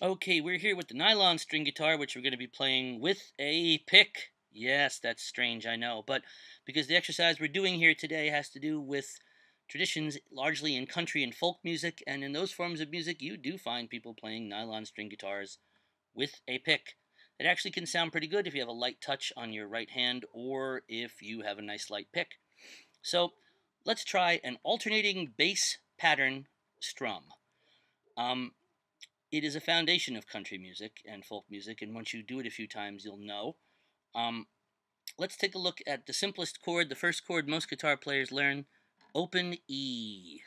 Okay, we're here with the nylon string guitar, which we're going to be playing with a pick. Yes, that's strange, I know, but because the exercise we're doing here today has to do with traditions largely in country and folk music, and in those forms of music, you do find people playing nylon string guitars with a pick. It actually can sound pretty good if you have a light touch on your right hand or if you have a nice light pick. So let's try an alternating bass pattern strum. Um, it is a foundation of country music and folk music, and once you do it a few times, you'll know. Um, let's take a look at the simplest chord, the first chord most guitar players learn, open E.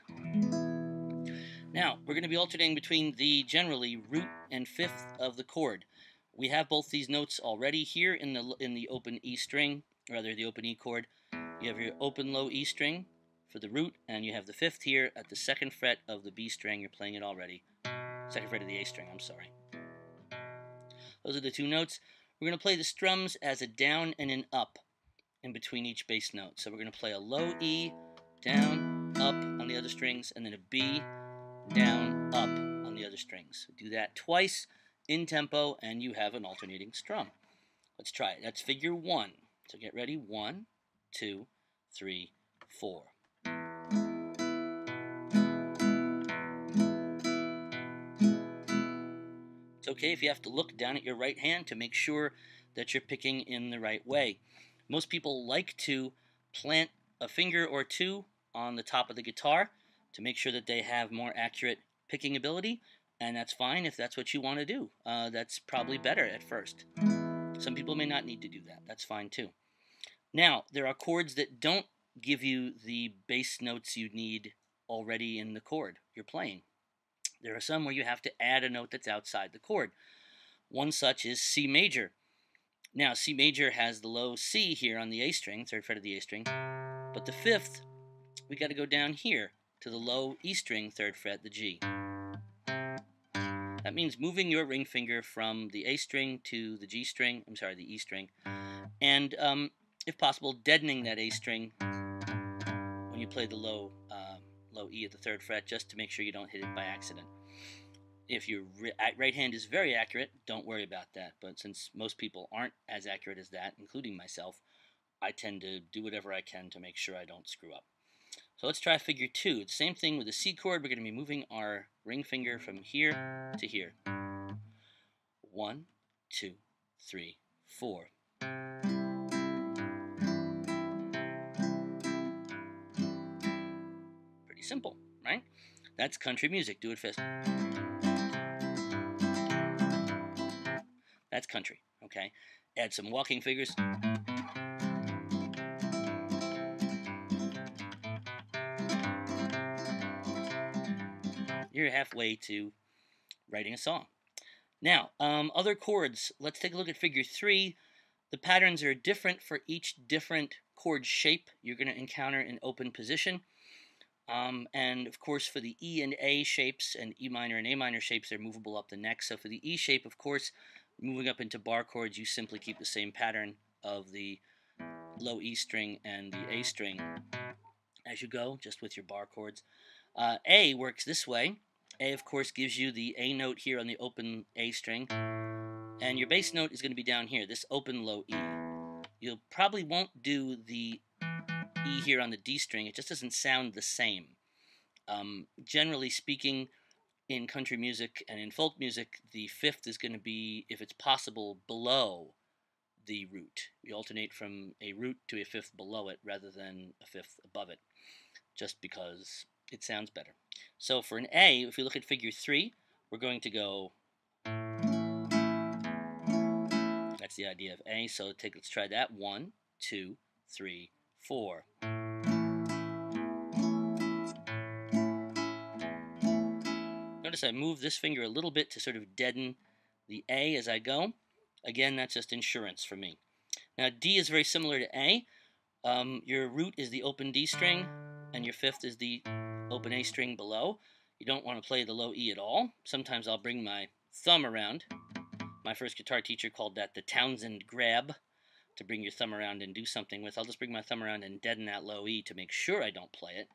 Now, we're going to be alternating between the generally root and fifth of the chord. We have both these notes already here in the open E string, or rather the open E chord. You have your open low E string for the root, and you have the fifth here at the second fret of the B string. You're playing it already. Second fret of the A string, I'm sorry. Those are the two notes. We're going to play the strums as a down and an up in between each bass note. So we're going to play a low E, down, up on the other strings, and then a B, down, up on the other strings. Do that twice in tempo, and you have an alternating strum. Let's try it. That's figure 1. So get ready. 1, 2, 3, 4. It's okay if you have to look down at your right hand to make sure that you're picking in the right way. Most people like to plant a finger or two on the top of the guitar to make sure that they have more accurate picking ability, and that's fine if that's what you want to do. That's probably better at first. Some people may not need to do that. That's fine too. Now, there are chords that don't give you the bass notes you need already in the chord you're playing. There are some where you have to add a note that's outside the chord. One such is C major. Now, C major has the low C here on the A string, third fret of the A string, but the fifth, we got to go down here to the low E string, third fret, the G. That means moving your ring finger from the A string to the G string, the E string, and if possible, deadening that A string when you play the low E at the third fret, just to make sure you don't hit it by accident. If your right hand is very accurate, don't worry about that. But since most people aren't as accurate as that, including myself, I tend to do whatever I can to make sure I don't screw up. So let's try figure 2. It's the same thing with the C chord. We're going to be moving our ring finger from here to here. 1, 2, 3, 4. Pretty simple, right? That's country music. Do it fast. That's country, okay? Add some walking figures. You're halfway to writing a song. Now, other chords. Let's take a look at figure 3. The patterns are different for each different chord shape you're going to encounter in open position. And of course, for the E and A shapes and E minor and A minor shapes, they're movable up the neck. So for the E shape, of course, moving up into bar chords, you simply keep the same pattern of the low E string and the A string as you go, just with your bar chords. A works this way. A, of course, gives you the A note here on the open A string, and your bass note is going to be down here, this open low E. You probably won't do the E here on the D string. It just doesn't sound the same. Generally speaking, in country music and in folk music, the fifth is going to be, if it's possible, below the root. We alternate from a root to a fifth below it rather than a fifth above it, just because it sounds better. So for an A, if we look at figure 3, we're going to go. That's the idea of A. So let's try that. 1, 2, 3, 4. Notice I move this finger a little bit to sort of deaden the A as I go. Again, that's just insurance for me. Now D is very similar to A. Your root is the open D string, and your fifth is the open A string below. You don't want to play the low E at all. Sometimes I'll bring my thumb around. My first guitar teacher called that the Townsend grab, to bring your thumb around and do something with. I'll just bring my thumb around and deaden that low E to make sure I don't play it.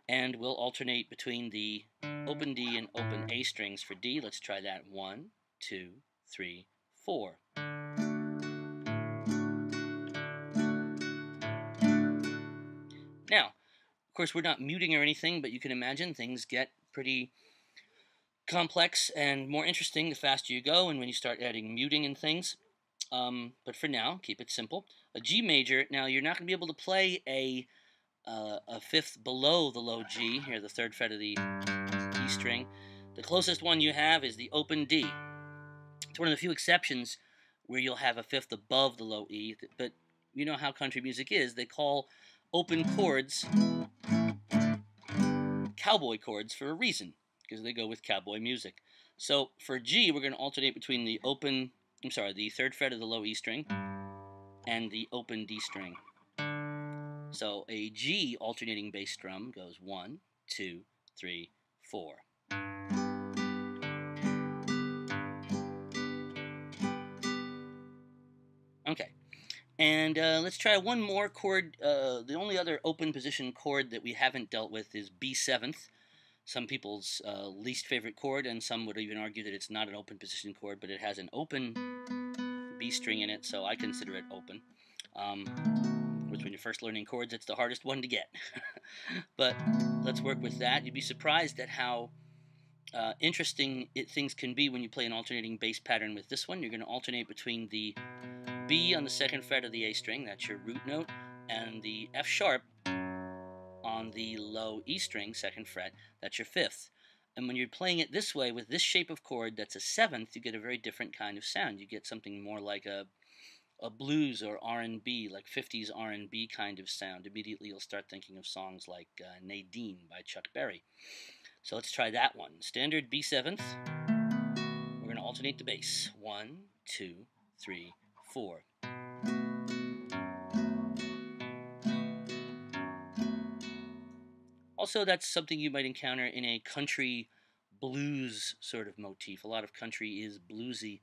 And we'll alternate between the open D and open A strings for D. Let's try that. 1, 2, 3, 4. Now, of course, we're not muting or anything, but you can imagine things get pretty complex and more interesting the faster you go and when you start adding muting and things. But for now, keep it simple. A G major, now you're not going to be able to play a fifth below the low G, here the third fret of the E string. The closest one you have is the open D. It's one of the few exceptions where you'll have a fifth above the low E, but you know how country music is. They call open chords cowboy chords for a reason, because they go with cowboy music. So for G, we're going to alternate between the the third fret of the low E string and the open D string. So a G alternating bass drum goes 1, 2, 3, 4. Okay, and let's try one more chord. The only other open position chord that we haven't dealt with is B7th. Some people's least favorite chord, and some would even argue that it's not an open position chord, but it has an open B string in it, so I consider it open. Which when you're first learning chords, it's the hardest one to get. But let's work with that. You'd be surprised at how interesting things can be when you play an alternating bass pattern with this one. You're going to alternate between the B on the second fret of the A string, that's your root note, and the F sharp on the low E string, second fret, that's your fifth. And when you're playing it this way, with this shape of chord that's a seventh, you get a very different kind of sound. You get something more like a blues or R&B, like 50s R&B kind of sound. Immediately you'll start thinking of songs like Nadine by Chuck Berry. So let's try that one. Standard B7th. We're going to alternate the bass. 1, 2, 3, 4. Also, that's something you might encounter in a country blues sort of motif. A lot of country is bluesy,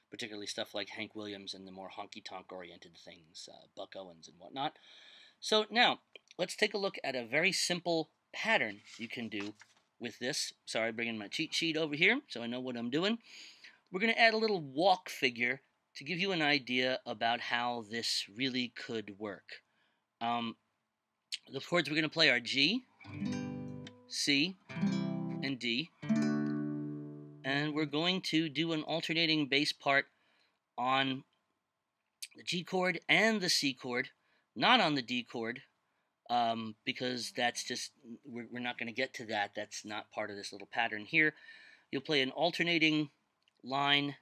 particularly stuff like Hank Williams and the more honky-tonk oriented things, Buck Owens and whatnot. So now, let's take a look at a very simple pattern you can do with this. Sorry, bringing my cheat sheet over here so I know what I'm doing. We're going to add a little walk figure to give you an idea about how this really could work. The chords we're going to play are G, C, and D. And we're going to do an alternating bass part on the G chord and the C chord, not on the D chord, because that's just, we're not going to get to that. That's not part of this little pattern here. You'll play an alternating line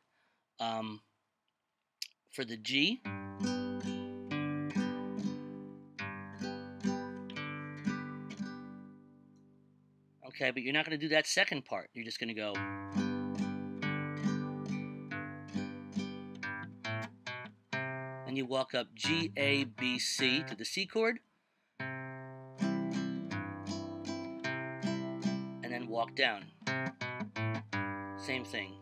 for the G. Okay, but you're not going to do that second part. You're just going to go. And you walk up G, A, B, C to the C chord. And then walk down. Same thing.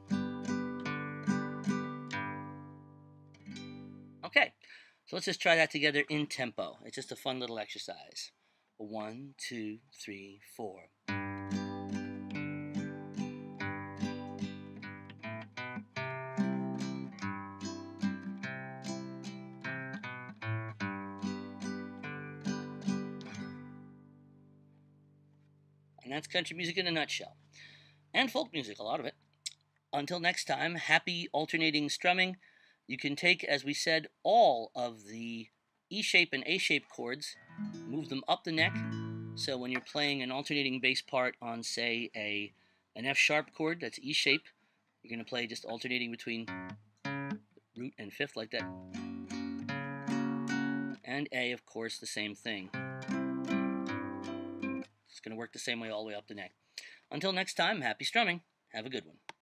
Okay, so let's just try that together in tempo. It's just a fun little exercise. 1, 2, 3, 4. And that's country music in a nutshell. And folk music, a lot of it. Until next time, happy alternating strumming. You can take, as we said, all of the E shape and A shape chords, move them up the neck. So when you're playing an alternating bass part on, say, an F sharp chord, that's E shape, you're going to play just alternating between root and fifth like that. And A, of course, the same thing. It's going to work the same way all the way up the neck. Until next time, happy strumming. Have a good one.